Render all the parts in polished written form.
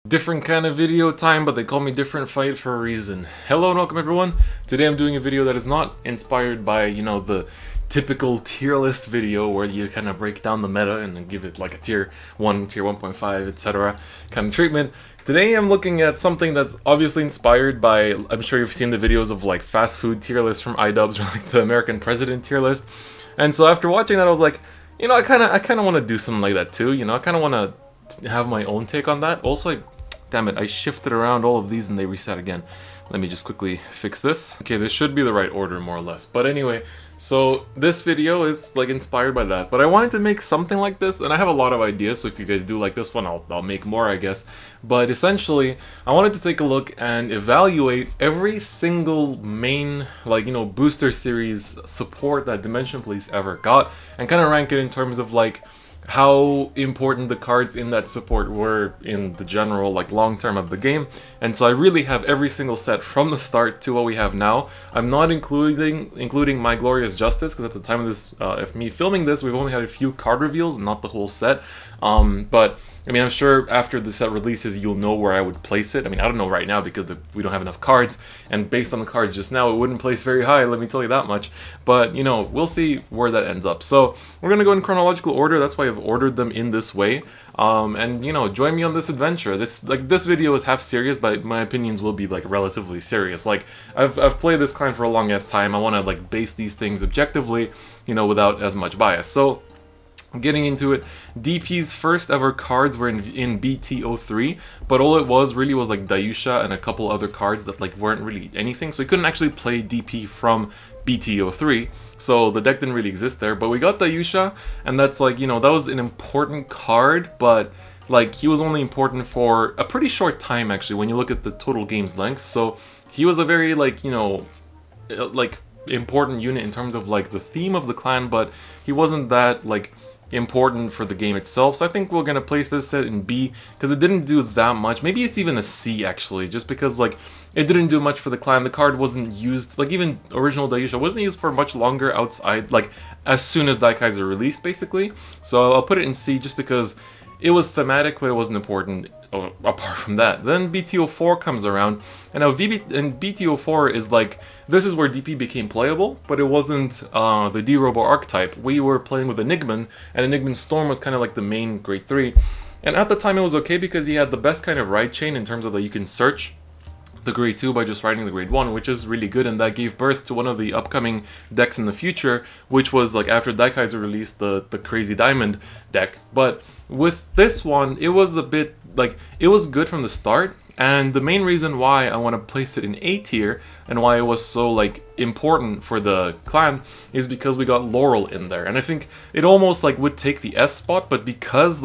Different kind of video time, but they call me Different Fight for a reason. Hello and welcome everyone. Today I'm doing a video that is not inspired by, the typical tier list video where you kind of break down the meta and then give it like a tier 1, tier 1.5, etc. kind of treatment. Today I'm looking at something that's obviously inspired by, I'm sure you've seen the videos of like fast food tier lists from iDubbbz or like the American President tier list. And so after watching that I was like, I kind of want to do something like that too, I kind of want to have my own take on that. Also, damn it, I shifted around all of these and they reset again. Let me just quickly fix this. Okay, this should be the right order more or less. But anyway, so this video is like inspired by that. But I wanted to make something like this, and I have a lot of ideas, so if you guys do like this one, I'll make more, I guess. But essentially, I wanted to take a look and evaluate every single main, booster series support that Dimension Police ever got, and kind of rank it in terms of how important the cards in that support were in the general long term of the game. And so I really have every single set from the start to what we have now. I'm not including My Glorious Justice, because at the time of this, of me filming this, we've only had a few card reveals, not the whole set. But I mean, I'm sure after the set releases, you'll know where I would place it. I mean, I don't know right now because we don't have enough cards, and based on the cards just now, it wouldn't place very high, let me tell you that much. But, we'll see where that ends up. So, we're gonna go in chronological order, that's why I've ordered them in this way. And, join me on this adventure. This video is half serious, but my opinions will be, relatively serious. I've played this clan for a long ass time, I wanna, base these things objectively, without as much bias. So, getting into it, DP's first ever cards were in BT03, but all it was really was Dayusha and a couple other cards that weren't really anything, so you couldn't actually play DP from BT03, so the deck didn't really exist there. But we got Dayusha, and that's that was an important card, but he was only important for a pretty short time actually when you look at the total game's length. So he was a very important unit in terms of the theme of the clan, but he wasn't that important for the game itself. So I think we're gonna place this set in B because it didn't do that much. Maybe it's even a C actually, just because it didn't do much for the clan. The card wasn't used, even original Dayusha wasn't used for much longer outside, as soon as Dai Kaiser released basically. So I'll put it in C just because it was thematic, but it wasn't important apart from that. Then BT04 comes around, and now BT04 is this is where DP became playable, but it wasn't the D-Robo archetype. We were playing with Enigman, and Enigman Storm was kind of the main grade 3. And at the time it was okay because he had the best kind of ride chain in terms of that you can search the grade 2 by just riding the grade 1, which is really good, and that gave birth to one of the upcoming decks in the future, which was after Dai Kaiser released the Crazy Diamond deck. But with this one, it was a bit it was good from the start, and the main reason why I want to place it in A tier and why it was so important for the clan is because we got Laurel in there, and I think it almost would take the S spot, but because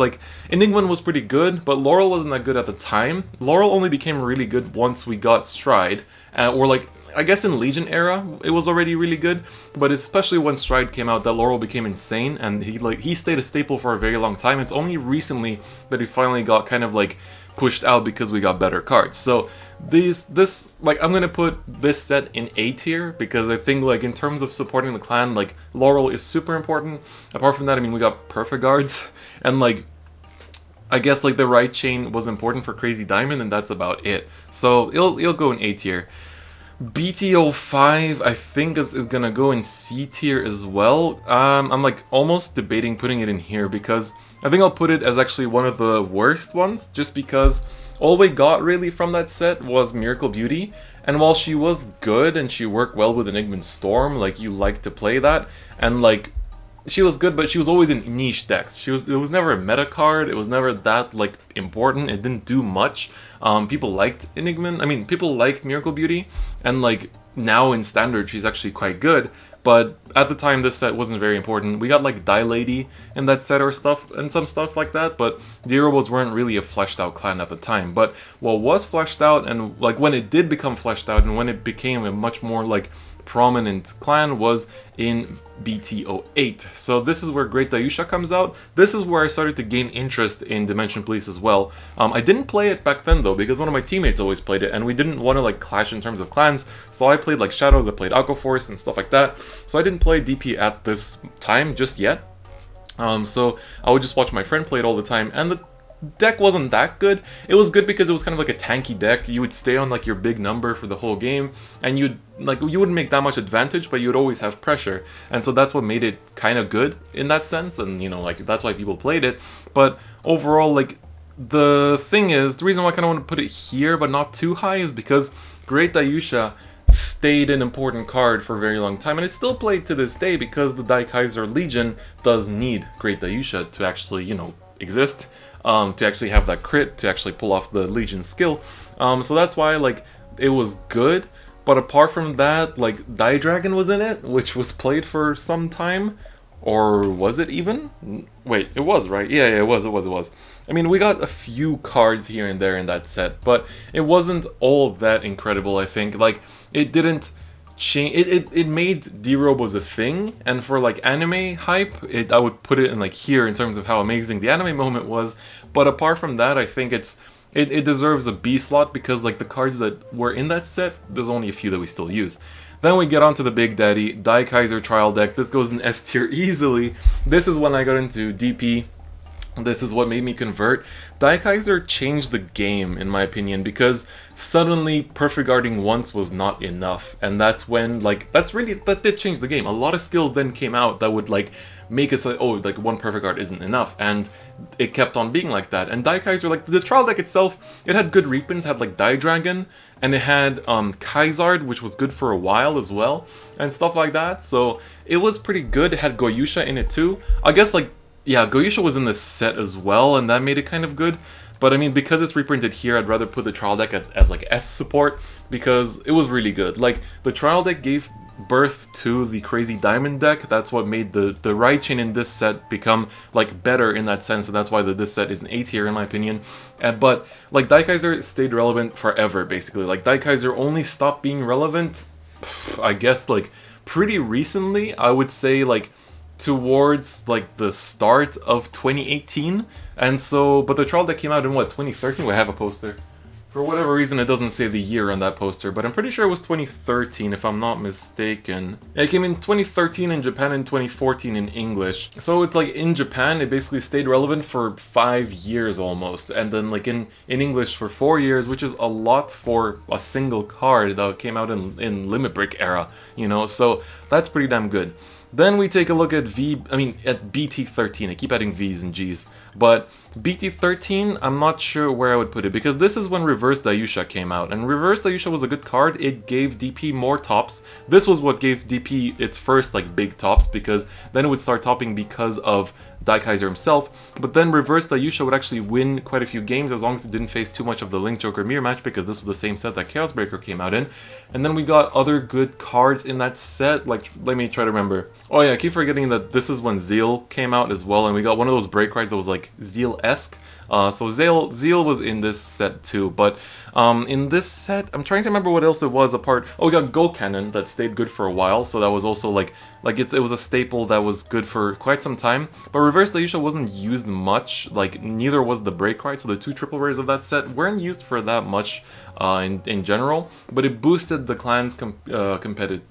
Enigman was pretty good, but Laurel wasn't that good at the time. Laurel only became really good once we got Stride, or I guess in Legion era it was already really good, but especially when Stride came out, that Laurel became insane, and he stayed a staple for a very long time. It's only recently that he finally got kind of pushed out because we got better cards. So I'm gonna put this set in A tier because I think in terms of supporting the clan, Laurel is super important. Apart from that, I mean, we got Perfiguards, and I guess the right chain was important for Crazy Diamond, and that's about it. So it'll go in A tier. BT05 I think is gonna go in C tier as well. I'm almost debating putting it in here because I think I'll put it as actually one of the worst ones, just because all we got really from that set was Miracle Beauty, and while she was good and she worked well with Enigman Storm, you like to play that, and she was good, but she was always in niche decks. It was never a meta card, it was never that important, it didn't do much. People liked Enigman, I mean people liked Miracle Beauty, and now in Standard she's actually quite good, but at the time this set wasn't very important. We got Dai Lady in that set or stuff, and some stuff like that, but the Robos weren't really a fleshed out clan at the time. But what was fleshed out, and when it did become fleshed out, and when it became a much more prominent clan, was in BT08. So this is where Great Dayusha comes out. This is where I started to gain interest in Dimension Police as well. I didn't play it back then though, because one of my teammates always played it, and we didn't want to clash in terms of clans, so I played Shadows, I played Aquaforce and stuff like that, so I didn't play DP at this time just yet. So I would just watch my friend play it all the time, and deck wasn't that good. It was good because it was kind of like a tanky deck. You would stay on like your big number for the whole game, and you wouldn't make that much advantage, but you'd always have pressure. And so that's what made it kind of good in that sense, and you know, like that's why people played it. But overall, like the thing is, the reason why I kind of want to put it here but not too high is because Great Dayusha stayed an important card for a very long time, and it's still played to this day because the Dai Kaiser Legion does need Great Dayusha to actually, you know, exist, to actually have that crit, to actually pull off the Legion skill. So that's why, like, it was good, but apart from that, like, Dai Dragon was in it, which was played for some time. Or was it even? Wait, it was, right? Yeah, it was. I mean, we got a few cards here and there in that set, but it wasn't all that incredible, I think. Like, it didn't change... It made D-Robos a thing, and for, like, anime hype, I would put it in, like, here in terms of how amazing the anime moment was. But apart from that, I think it deserves a B slot because, like, the cards that were in that set, there's only a few that we still use. Then we get on to the big daddy, Dai Kaiser Trial Deck. This goes in S tier easily. This is when I got into DP. This is what made me convert. Dai Kaiser changed the game, in my opinion, because suddenly perfect guarding once was not enough. And that's when, like, that did change the game. A lot of skills then came out that would, like, make us like, oh, like, one perfect guard isn't enough. And it kept on being like that. And Dai Kaiser, like, the trial deck itself, it had good repins, had, like, Dai Dragon, and it had Kaizard, which was good for a while as well, and stuff like that. So it was pretty good. It had Goyusha in it too. I guess, like, yeah, Goyusha was in this set as well, and that made it kind of good. But I mean, because it's reprinted here, I'd rather put the trial deck as like S support, because it was really good. Like, the trial deck gave birth to the Crazy Diamond deck. That's what made the right chain in this set become, like, better in that sense, and that's why this set is an A tier in my opinion. But, like, Dai Kaiser stayed relevant forever, basically. Like, Dai Kaiser only stopped being relevant, I guess, like, pretty recently. I would say, like, towards, like, the start of 2018. And so, but the trial deck came out in, what, 2013? We have a poster. For whatever reason, it doesn't say the year on that poster, but I'm pretty sure it was 2013, if I'm not mistaken. It came in 2013 in Japan and 2014 in English. So it's like, in Japan, it basically stayed relevant for 5 years almost, and then, like, in English for 4 years, which is a lot for a single card that came out in Limit Break era, you know? So that's pretty damn good. Then we take a look at at BT13. I keep adding V's and G's. But BT13, I'm not sure where I would put it, because this is when Reverse Dayusha came out. And Reverse Dayusha was a good card. It gave DP more tops. This was what gave DP its first, like, big tops, because then it would start topping because of Dai Kaiser himself. But then Reverse Dayusha would actually win quite a few games as long as it didn't face too much of the Link Joker Mirror match, because this was the same set that Chaos Breaker came out in. And then we got other good cards in that set. Like, let me try to remember. Oh yeah, I keep forgetting that this is when Zeal came out as well, and we got one of those break rides that was like Zeal-esque. So Zeal was in this set too, but in this set, I'm trying to remember what else it was apart. Oh, we got Go Cannon that stayed good for a while, so that was also like it was a staple that was good for quite some time. But Reverse Dayusha wasn't used much, like neither was the break ride, so the two triple rares of that set weren't used for that much in general, but it boosted the clan's competitive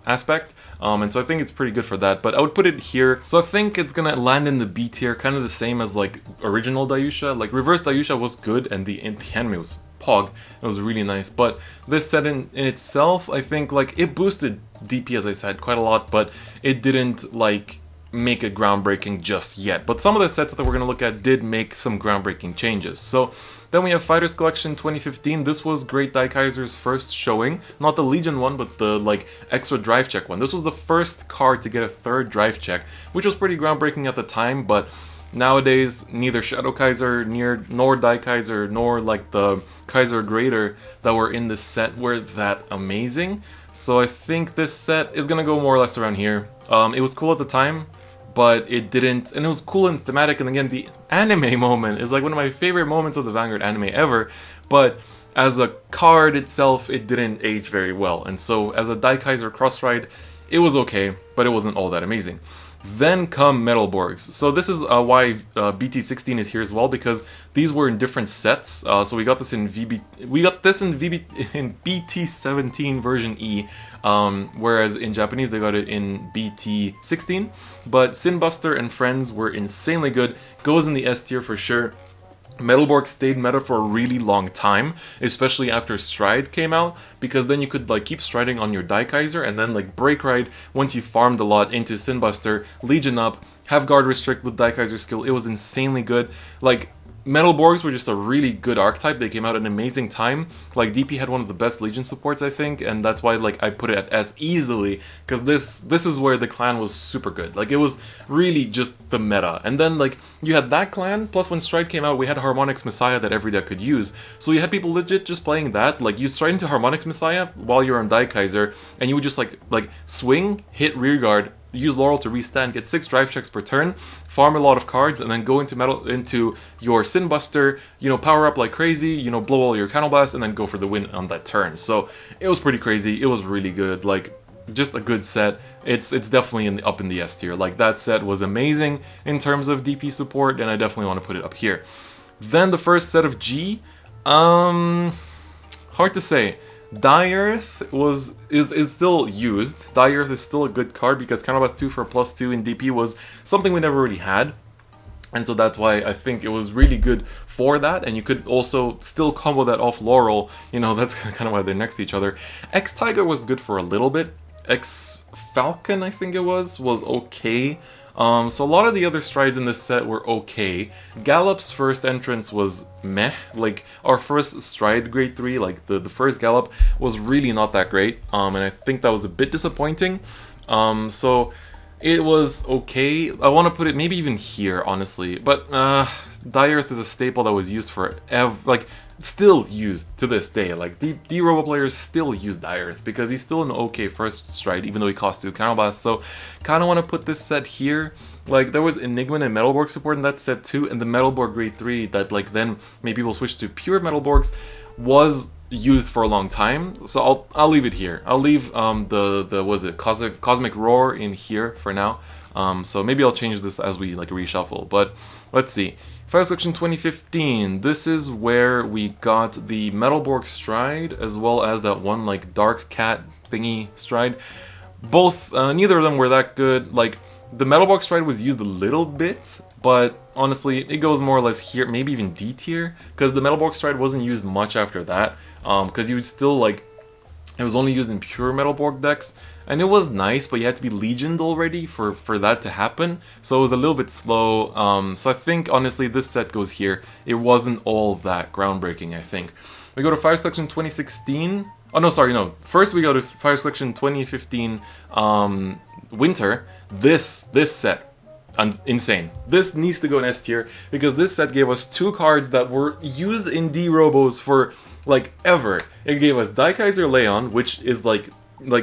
aspect, and so I think it's pretty good for that, but I would put it here. So I think it's gonna land in the B tier, kind of the same as like original Dayusha. Like, Reverse Dayusha was good, and the anime was pog. It was really nice, but this set in itself, I think, like, it boosted DP, as I said, quite a lot, but it didn't, like, make it groundbreaking just yet. But some of the sets that we're gonna look at did make some groundbreaking changes. So then we have Fighters Collection 2015. This was Great Dai Kaiser's first showing. Not the Legion one, but the, like, extra drive check one. This was the first card to get a third drive check, which was pretty groundbreaking at the time, but nowadays, neither Shadow Kaiser, nor Dai Kaiser, nor, like, the Kaiser Greater that were in this set were that amazing. So I think this set is gonna go more or less around here. It was cool at the time, but it didn't, and it was cool and thematic, and again, the anime moment is like one of my favorite moments of the Vanguard anime ever, but as a card itself, it didn't age very well, and so as a Dai Kaiser cross ride, it was okay, but it wasn't all that amazing. Then come Metal Borgs. So this is why BT16 is here as well, because these were in different sets. So we got this in in BT17 version E, whereas in Japanese they got it in BT16. But Sinbuster and Friends were insanely good. Goes in the S tier for sure. Metal Borg stayed meta for a really long time, especially after Stride came out, because then you could like keep striding on your Dai Kaiser and then like break ride once you farmed a lot into Sinbuster, Legion up, have guard restrict with Dai Kaiser skill. It was insanely good. Like, Metal Borgs were just a really good archetype. They came out at an amazing time. Like, DP had one of the best Legion supports, I think, and that's why like I put it at S easily, because this is where the clan was super good. Like, it was really just the meta. And then like you had that clan, plus when Stride came out, we had Harmonix Messiah that every deck could use. So you had people legit just playing that. Like, you stride into Harmonix Messiah while you're on Dai Kaiser, and you would just like swing, hit rearguard, use Laurel to restand, get 6 drive checks per turn, farm a lot of cards, and then go into your Sinbuster, you know, power up like crazy, you know, blow all your Counterblast, and then go for the win on that turn. So it was pretty crazy. It was really good. Like, just a good set. It's definitely up in the S tier. Like, that set was amazing in terms of DP support, and I definitely want to put it up here. Then the first set of G, hard to say. Dai Earth is still used. Dai Earth is still a good card because Counterblast 2 for +2 in DP was something we never really had. And so that's why I think it was really good for that, and you could also still combo that off Laurel. You know, that's kind of why they're next to each other. X-Tiger was good for a little bit. X-Falcon, I think it was okay. So a lot of the other strides in this set were okay. Gallop's first entrance was meh. Like, our first stride grade 3, like the first Gallop, was really not that great. And I think that was a bit disappointing. So it was okay. I want to put it maybe even here, honestly. But Dai Earth is a staple that was used forever. Like, still used to this day. Like, D-Robo players still use Dai Earth because he's still an okay first stride, even though he costs 2 Counterblast. So, kind of want to put this set here. Like, there was Enigma and Metal Borg support in that set too, and the Metal Borg grade 3 that like then made people switch to pure Metal Borgs was used for a long time. So I'll leave it here. I'll leave Cosmic Roar in here for now. So maybe I'll change this as we like reshuffle. But let's see. Fire Selection 2015, this is where we got the Metal Borg Stride, as well as that one, like, Dark Cat thingy Stride. Both, neither of them were that good. Like, the Metal Borg Stride was used a little bit, but honestly, it goes more or less here, maybe even D tier, because the Metal Borg Stride wasn't used much after that, because you would still, like, it was only used in pure Metal Borg decks, and it was nice, but you had to be Legioned already for that to happen, so it was a little bit slow. So I think, honestly, this set goes here. It wasn't all that groundbreaking, I think. We go to Fire Selection 2016. Oh, no, sorry, no. First we go to Fire Selection 2015 Winter. This set, insane. This needs to go in S tier, because this set gave us 2 cards that were used in D-Robos for, like, ever. It gave us Dai Kaiser Leon, which is like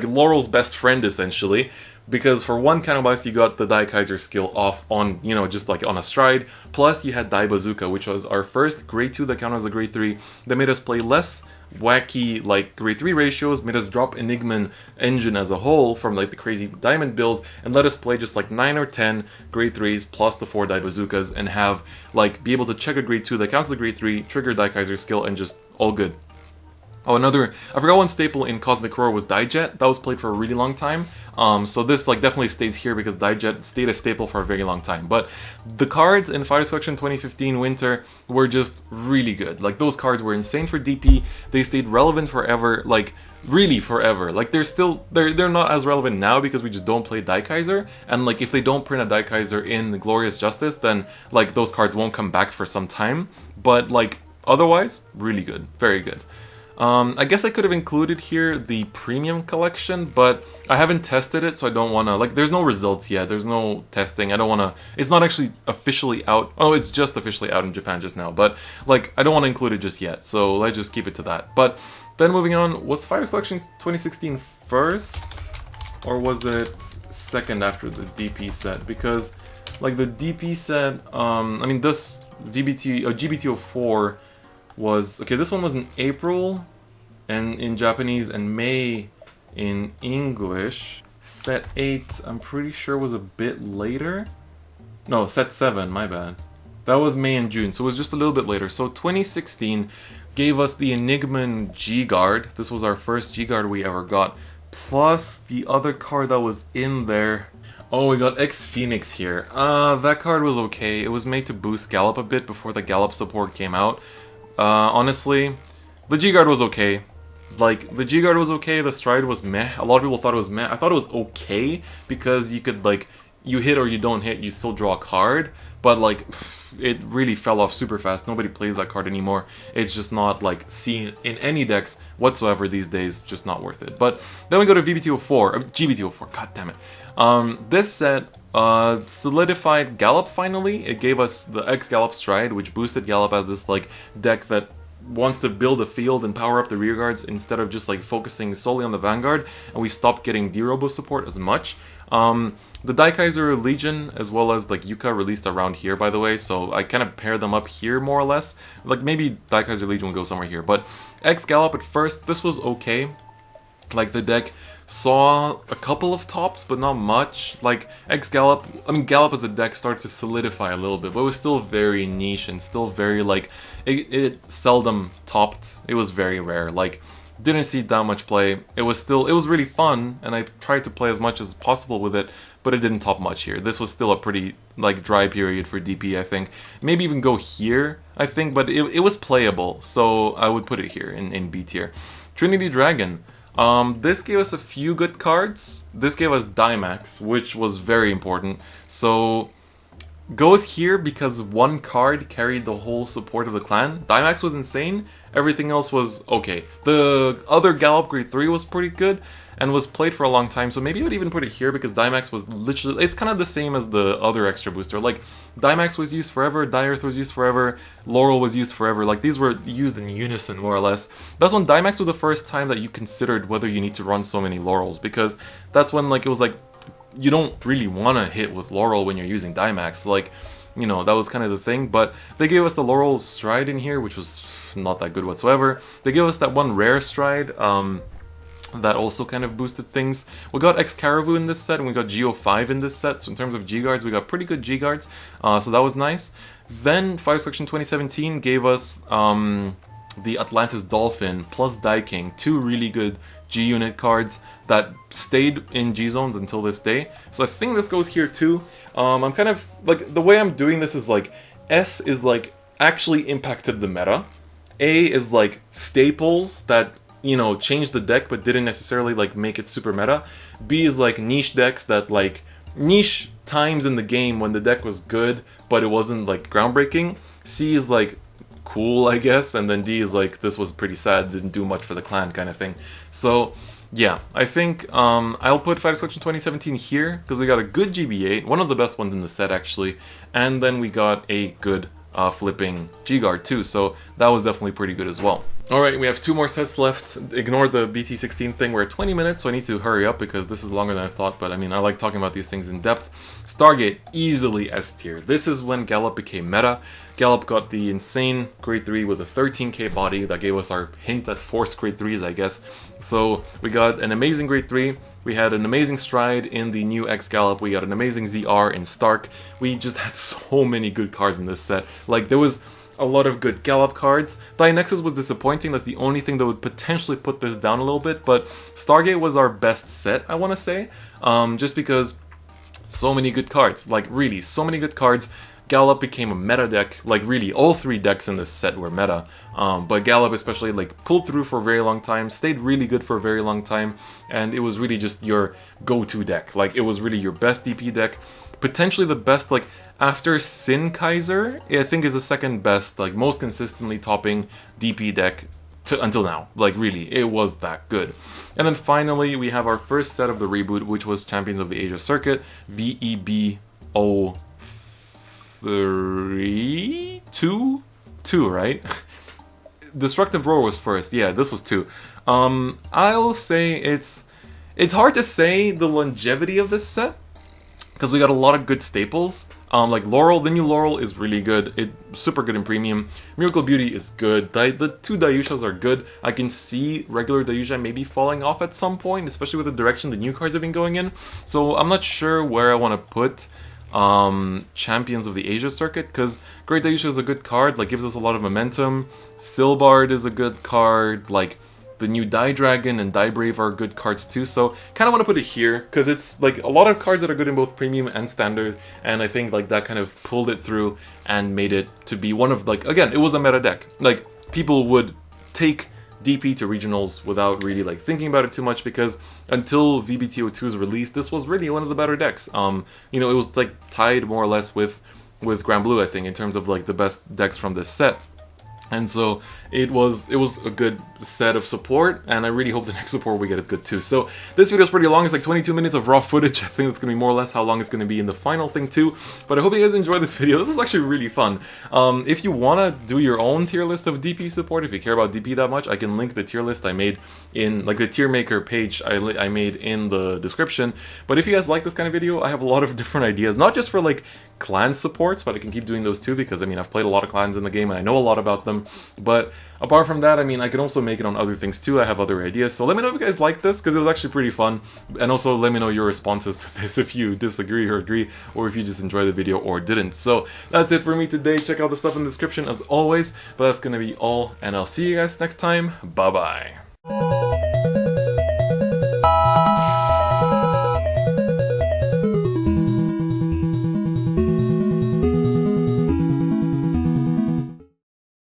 Laurel's best friend, essentially, because for 1 Counterblast you got the Dai Kaiser skill off on, you know, just like on a stride, plus you had Dai Bazooka, which was our first grade 2 that counted as a grade 3, that made us play less wacky, like, grade 3 ratios, made us drop Enigman engine as a whole from, like, the crazy diamond build, and let us play just, like, 9 or 10 grade 3s plus the 4 Dai Bazookas, and have, like, be able to check a grade 2 that counts as a grade 3, trigger Dai Kaiser skill, and just all good. Oh, I forgot one staple in Cosmic Roar was Daijet. That was played for a really long time. So this like definitely stays here because Daijet stayed a staple for a very long time. But the cards in Fire Selection 2015 Winter were just really good. Like, those cards were insane for DP. They stayed relevant forever, like really forever. Like, they're not as relevant now because we just don't play Dai Kaiser. And like, if they don't print a Dai Kaiser in Glorious Justice, then like those cards won't come back for some time. But like, otherwise, really good, very good. I guess I could have included here the premium collection, but I haven't tested it, so I don't want to, like, there's no results yet, there's no testing, I don't want to, it's not actually officially out, oh, it's just officially out in Japan just now, but, like, I don't want to include it just yet, so let's just keep it to that. But then moving on, was Fire Selection 2016 first, or was it second after the DP set? Because, like, the DP set, I mean, this GBT04 was, okay, this one was in April and in Japanese and May in English. Set 8, I'm pretty sure was a bit later. No, set 7, my bad. That was May and June, so it was just a little bit later. So 2016 gave us the Enigman G-Guard. This was our first G-Guard we ever got. Plus the other card that was in there. Oh, we got X-Phoenix here. That card was okay. It was made to boost Gallop a bit before the Gallop support came out. Honestly, the G-Guard was okay. Like, the G-Guard was okay, the Stride was meh. A lot of people thought it was meh. I thought it was okay because you could, like, you hit or you don't hit, you still draw a card. But, like, it really fell off super fast. Nobody plays that card anymore. It's just not, like, seen in any decks whatsoever these days. Just not worth it. But then we go to VBT04, GBT04, god damn it. This set solidified Gallop finally. It gave us the X-Gallop Stride, which boosted Gallop as this, like, deck that wants to build a field and power up the rear guards instead of just like focusing solely on the Vanguard, and we stopped getting D-Robo support as much. The Dai Kaiser Legion as well as like Yuka released around here, by the way, so I kind of pair them up here more or less. Like maybe Dai Kaiser Legion will go somewhere here, but X Gallop at first, this was okay. Like the deck saw a couple of tops, but not much. Like Gallop as a deck started to solidify a little bit, but it was still very niche and still very like, it seldom topped. It was very rare. Like, didn't see that much play. It was really fun, and I tried to play as much as possible with it, but it didn't top much here. This was still a pretty like dry period for DP, I think. Maybe even go here, I think, but it was playable, so I would put it here in B tier. Trinity Dragon. This gave us a few good cards. This gave us Dimax, which was very important. So, goes here because one card carried the whole support of the clan. Dimax was insane, everything else was okay. The other Gallop Grade 3 was pretty good and was played for a long time, so maybe I would even put it here because Dimax was literally, it's kind of the same as the other extra booster. Like, Dimax was used forever, Di-Earth was used forever, Laurel was used forever. Like, these were used in unison, more or less. That's when Dimax was the first time that you considered whether you need to run so many Laurels, because that's when, like, it was like, you don't really want to hit with Laurel when you're using Dimax. Like, you know, that was kind of the thing, but they gave us the Laurel Stride in here, which was not that good whatsoever. They gave us that one rare Stride, that also kind of boosted things. We got X-Caravu in this set, and we got Geo5 in this set, so in terms of G-Guards, we got pretty good G-Guards, so that was nice. Then, Fire Selection 2017 gave us the Atlantis Dolphin plus Dai King, two really good G-Unit cards that stayed in G-Zones until this day. So I think this goes here too. I'm kind of, like, the way I'm doing this is like, S is like, actually impacted the meta. A is like, staples that, you know, changed the deck but didn't necessarily like make it super meta. B is like niche decks that like niche times in the game when the deck was good but it wasn't like groundbreaking. C is like cool, I guess, and then D is like this was pretty sad, didn't do much for the clan kind of thing. So yeah, I think I'll put Fighter Selection 2017 here because we got a good GB8, one of the best ones in the set actually, and then we got a good flipping G-Guard too, so that was definitely pretty good as well. Alright, we have two more sets left. Ignore the BT16 thing, we're at 20 minutes, so I need to hurry up because this is longer than I thought, but I mean, I like talking about these things in depth. Stargate, easily S tier. This is when Gallop became meta. Gallop got the insane grade 3 with a 13k body that gave us our hint at forced grade 3s, I guess. So we got an amazing grade 3, we had an amazing Stride in the new X Gallop, we got an amazing ZR in Stark. We just had so many good cards in this set. Like, there was a lot of good Gallop cards. Nexus was disappointing, that's the only thing that would potentially put this down a little bit, but Stargate was our best set, I want to say, just because so many good cards, like really, so many good cards. Gallop became a meta deck, like really, all three decks in this set were meta, but Gallop especially like pulled through for a very long time, stayed really good for a very long time, and it was really just your go-to deck. Like, it was really your best DP deck, potentially the best, like, after Sin Kaiser, I think is the second best, like, most consistently topping DP deck until now. Like, really, it was that good. And then finally, we have our first set of the reboot, which was Champions of the Asia Circuit, VEB03? 2, right? Destructive Roar was first, yeah, this was 2. I'll say it's hard to say the longevity of this set, because we got a lot of good staples. Like Laurel, the new Laurel is really good. It's super good in premium. Miracle Beauty is good. The two Dayushas are good. I can see regular Dayusha maybe falling off at some point, especially with the direction the new cards have been going in. So I'm not sure where I want to put Champions of the Asia Circuit, because Great Dayusha is a good card, like gives us a lot of momentum. Silbard is a good card, like the new Dai Dragon and Dai Brave are good cards too, so kind of want to put it here, because it's like a lot of cards that are good in both premium and standard, and I think like that kind of pulled it through and made it to be one of, like, again, it was a meta deck. Like, people would take DP to regionals without really like thinking about it too much, because until VBTO2 is released, this was really one of the better decks. You know, it was like tied more or less with Grand Blue, I think, in terms of like the best decks from this set. And so it was a good set of support, and I really hope the next support we get is good too. So this video is pretty long, it's like 22 minutes of raw footage. I think it's going to be more or less how long it's going to be in the final thing too. But I hope you guys enjoyed this video. This is actually really fun. If you want to do your own tier list of DP support, if you care about DP that much, I can link the tier list I made in, like, the tier maker page I made in the description. But if you guys like this kind of video, I have a lot of different ideas, not just for like clan supports, but I can keep doing those too, because I mean, I've played a lot of clans in the game and I know a lot about them. But apart from that, I mean, I can also make it on other things too. I have other ideas, so let me know if you guys like this, because it was actually pretty fun. And also let me know your responses to this, if you disagree or agree, or if you just enjoyed the video or didn't. So that's it for me today. Check out the stuff in the description as always, but that's gonna be all, and I'll see you guys next time. Bye bye.